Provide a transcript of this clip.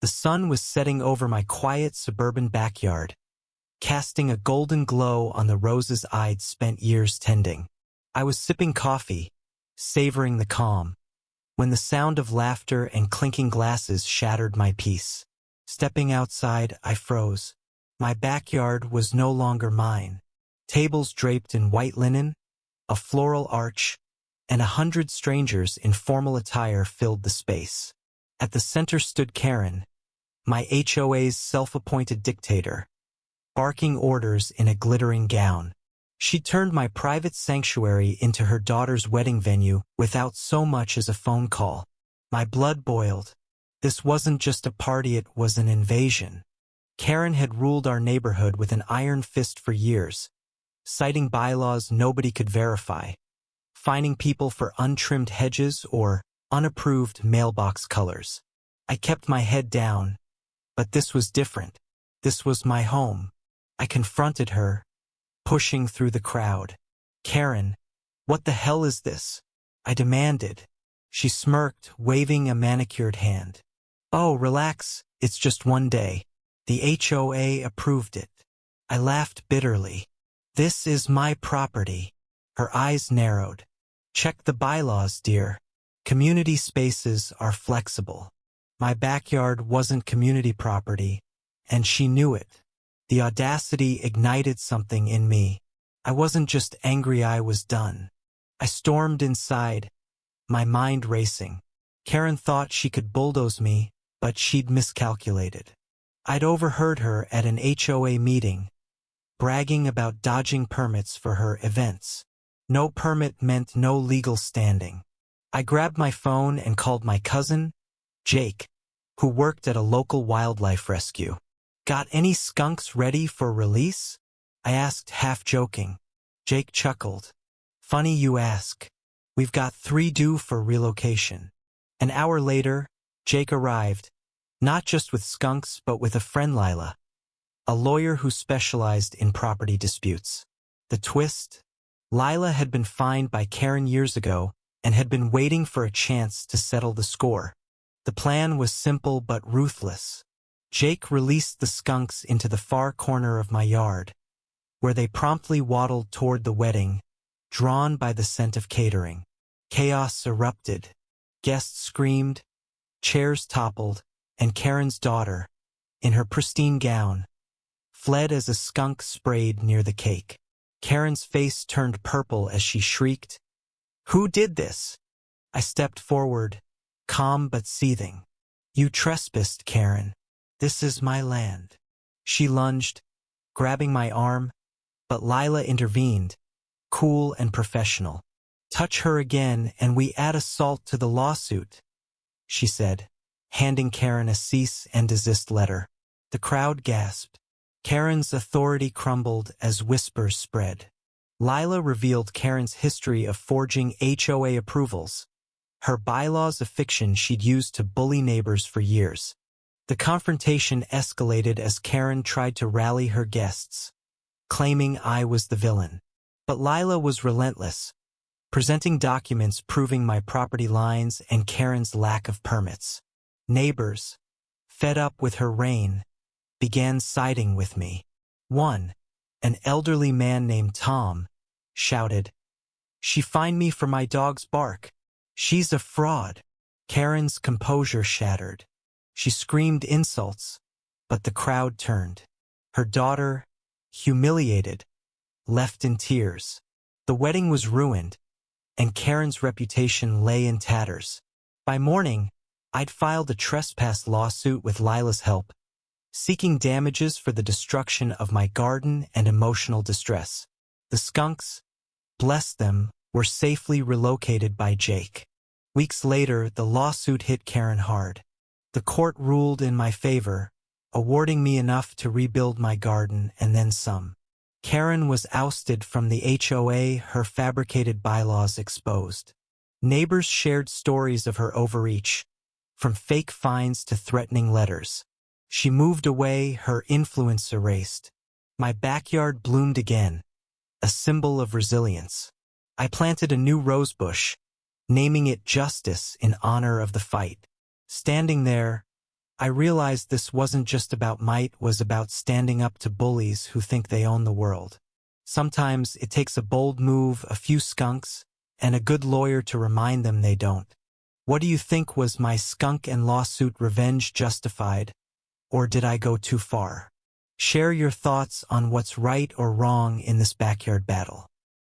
The sun was setting over my quiet suburban backyard, casting a golden glow on the roses I'd spent years tending. I was sipping coffee, savoring the calm, when the sound of laughter and clinking glasses shattered my peace. Stepping outside, I froze. My backyard was no longer mine. Tables draped in white linen, a floral arch, and 100 strangers in formal attire filled the space. At the center stood Karen, my HOA's self-appointed dictator, barking orders in a glittering gown. She turned my private sanctuary into her daughter's wedding venue without so much as a phone call. My blood boiled. This wasn't just a party, it was an invasion. Karen had ruled our neighborhood with an iron fist for years, citing bylaws nobody could verify, fining people for untrimmed hedges or unapproved mailbox colors. I kept my head down, but this was different. This was my home. I confronted her, pushing through the crowd. "Karen, what the hell is this?" I demanded. She smirked, waving a manicured hand. "Oh, relax, it's just one day. The HOA approved it." I laughed bitterly. "This is my property." Her eyes narrowed. "Check the bylaws, dear. Community spaces are flexible." My backyard wasn't community property, and she knew it. The audacity ignited something in me. I wasn't just angry, I was done. I stormed inside, my mind racing. Karen thought she could bulldoze me, but she'd miscalculated. I'd overheard her at an HOA meeting, bragging about dodging permits for her events. No permit meant no legal standing. I grabbed my phone and called my cousin, Jake, who worked at a local wildlife rescue. "Got any skunks ready for release?" I asked, half joking. Jake chuckled. "Funny you ask. We've got 3 due for relocation." An hour later, Jake arrived, not just with skunks but with a friend, Lila, a lawyer who specialized in property disputes. The twist? Lila had been fined by Karen years ago and had been waiting for a chance to settle the score. The plan was simple but ruthless. Jake released the skunks into the far corner of my yard, where they promptly waddled toward the wedding, drawn by the scent of catering. Chaos erupted. Guests screamed, chairs toppled, and Karen's daughter, in her pristine gown, fled as a skunk sprayed near the cake. Karen's face turned purple as she shrieked, "Who did this?" I stepped forward, calm but seething. "You trespassed, Karen. This is my land." She lunged, grabbing my arm, but Lila intervened, cool and professional. "Touch her again and we add assault to the lawsuit," she said, handing Karen a cease and desist letter. The crowd gasped. Karen's authority crumbled as whispers spread. Lila revealed Karen's history of forging HOA approvals, her bylaws a fiction she'd used to bully neighbors for years. The confrontation escalated as Karen tried to rally her guests, claiming I was the villain. But Lila was relentless, presenting documents proving my property lines and Karen's lack of permits. Neighbors, fed up with her reign, began siding with me. One, an elderly man named Tom, shouted, "She fined me for my dog's bark. She's a fraud." Karen's composure shattered. She screamed insults, but the crowd turned. Her daughter, humiliated, left in tears. The wedding was ruined, and Karen's reputation lay in tatters. By morning, I'd filed a trespass lawsuit with Lila's help, seeking damages for the destruction of my garden and emotional distress. The skunks, bless them, were safely relocated by Jake. Weeks later, the lawsuit hit Karen hard. The court ruled in my favor, awarding me enough to rebuild my garden and then some. Karen was ousted from the HOA, her fabricated bylaws exposed. Neighbors shared stories of her overreach, from fake fines to threatening letters. She moved away, her influence erased. My backyard bloomed again, a symbol of resilience. I planted a new rosebush, naming it Justice in honor of the fight. Standing there, I realized this wasn't just about might, it was about standing up to bullies who think they own the world. Sometimes it takes a bold move, a few skunks, and a good lawyer to remind them they don't. What do you think? Was my skunk and lawsuit revenge justified, or did I go too far? Share your thoughts on what's right or wrong in this backyard battle.